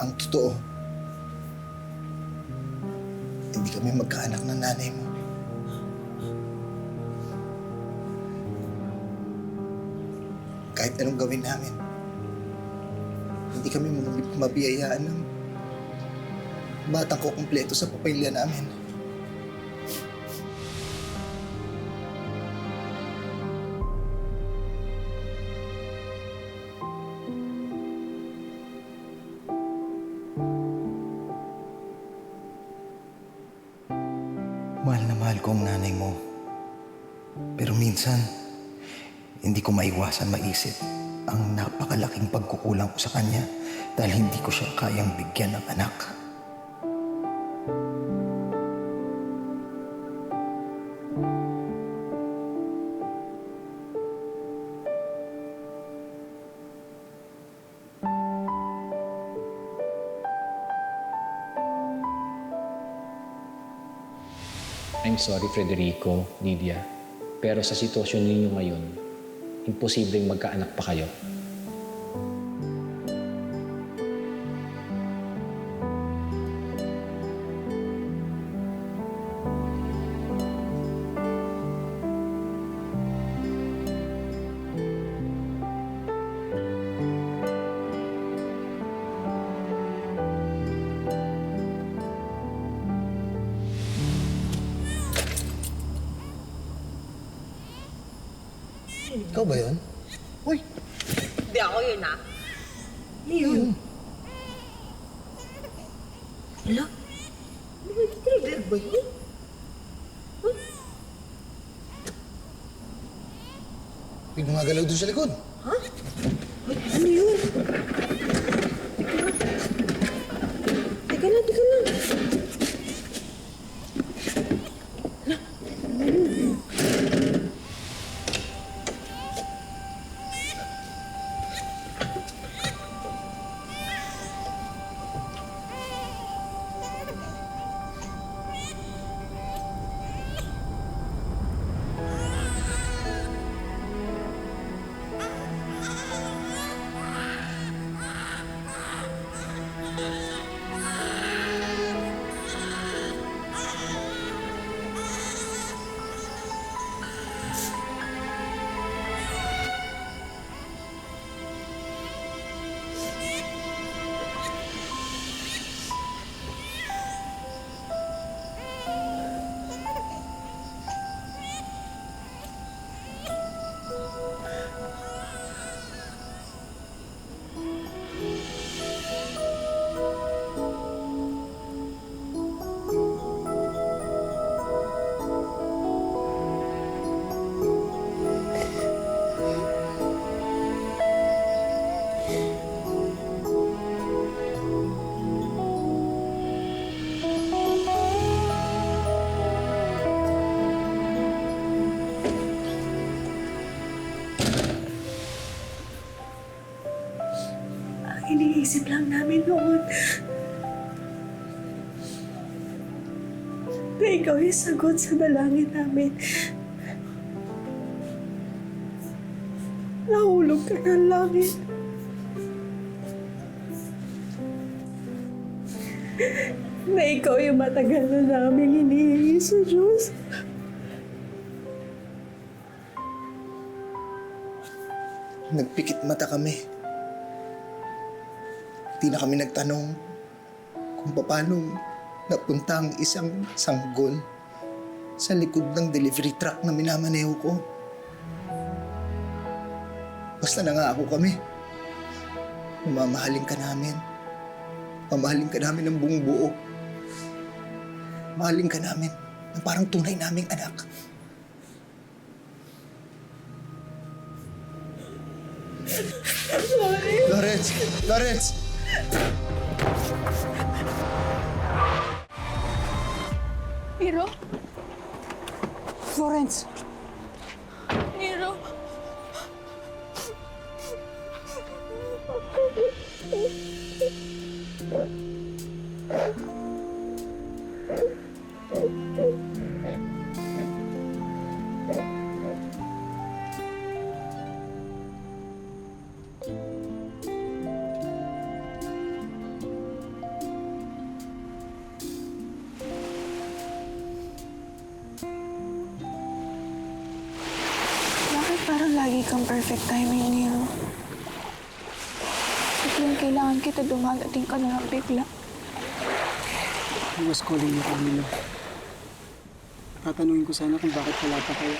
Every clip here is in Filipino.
Ang totoo, hindi kami magkaanak ng nanay mo. Kahit anong gawin namin, hindi kami mabiyayaan ng batang ko kumpleto sa pamilya namin. Mahal na mahal ko ang nanay mo. Pero minsan, hindi ko maiwasan maisip ang napakalaking pagkukulang ko sa kanya dahil hindi ko siya kayang bigyan ng anak. I'm sorry, Federico, Lydia. Pero sa sitwasyon ninyo ngayon, imposibleng magkaanak pa kayo. Ikaw ba yun? Uy! Hindi ako yun, ha? Yun. Hala? Trigger ba yun? May gumagalaw doon sa likod. Ha? Uy, ano yun? Teka lang, teka lang. Iniisip lang namin noon na ikaw yung sagot sa dalangin namin. Nahulog ka ng langit. Na ikaw yung matagal na namin hinihingi sa Diyos. Nagpikit mata kami. Hindi na kami nagtanong kung paano napunta ang isang sanggol sa likod ng delivery truck na minamaneho ko. Basta nangako kami. Mamahalin ka namin. Mamahalin ka namin ng buong buo. Mahalin ka namin na parang tunay naming anak. Sorry. Lawrence! Lawrence! Hiro? Florence! Hiro? ang perfect timing, Neil. Biglang kailangan kita dumadating ka na lang bigla. I was calling you, Camilo. Tatanungin ko sana kung bakit wala pa kayo.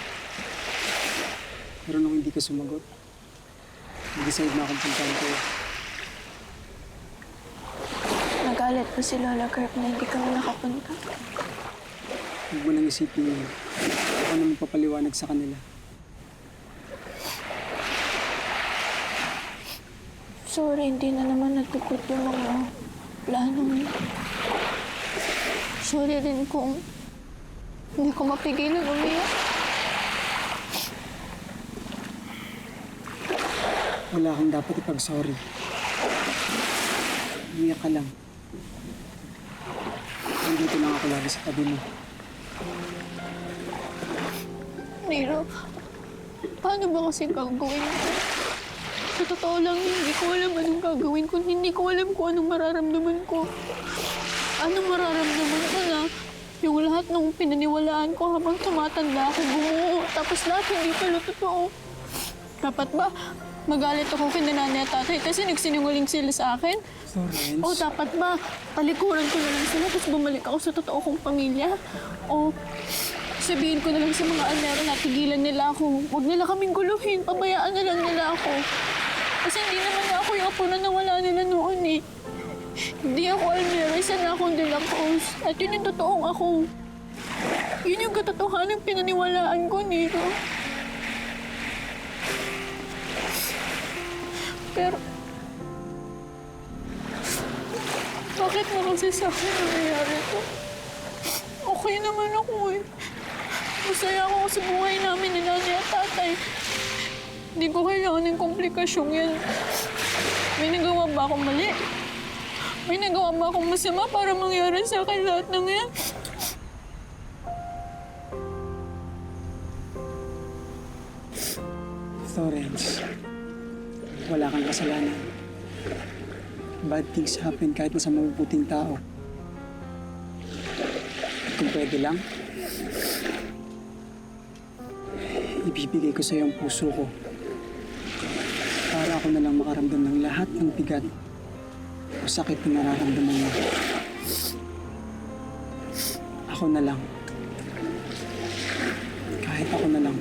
Pero nung hindi ka sumagot, nag-decide na akong puntahan kayo. Nagalit pa si Lola Kirk na hindi kami nakapunta. Huwag mo nang isipin yun. Ako na magpapaliwanag sa kanila. Sorry, hindi na naman natupad yung mga plano mo. Sorry rin kung hindi ko mapigilan umiyak. Wala kang dapat ipag-sorry. Umiyak ka lang. Nandito lang ako lagi sa tabi mo. Nero, paano ba kasi gagawin ko? Sa totoo lang, hindi ko alam anong gagawin ko. Hindi ko alam kung anong mararamdaman ko. Anong mararamdaman ko na yung lahat ng pinaniwalaan ko habang tumatanda ako bumuo. Tapos lahat hindi pala totoo. Dapat ba magalit ako kay nanay at tatay kasi nagsinungaling sila sa akin? Florence. O dapat ba talikuran ko na lang sila tapos bumalik ako sa totoo kong pamilya? O sabihin ko na lang sa mga anero na tigilan nila ako. Huwag nila kaming guluhin. Pabayaan na lang nila ako. Kasi hindi naman ako yung apo na nawala nila noon eh. Hindi ako Almero, isa na akong De La Cruz. At yun yung totoong ako. Yun yung katotohanan pinaniwalaan ko nito. Pero bakit mo kasi sa akin nangyayari to? Okay naman ako eh. Masaya ako sa buhay namin ni nanay at tatay. Hindi ko kailangan ng komplikasyon yan. May nagawa ba akong mali? May nagawa ba akong masama para mangyari sa akin lahat ng yan? Florence, wala kang kasalanan. Bad things happen kahit sa mabubuting tao. Kung pwede lang, ibibigay ko sa iyo ang puso ko para ako na lang makaramdam ng lahat ng bigat o sakit na nararamdaman mo. Ako na lang. Kahit ako na lang.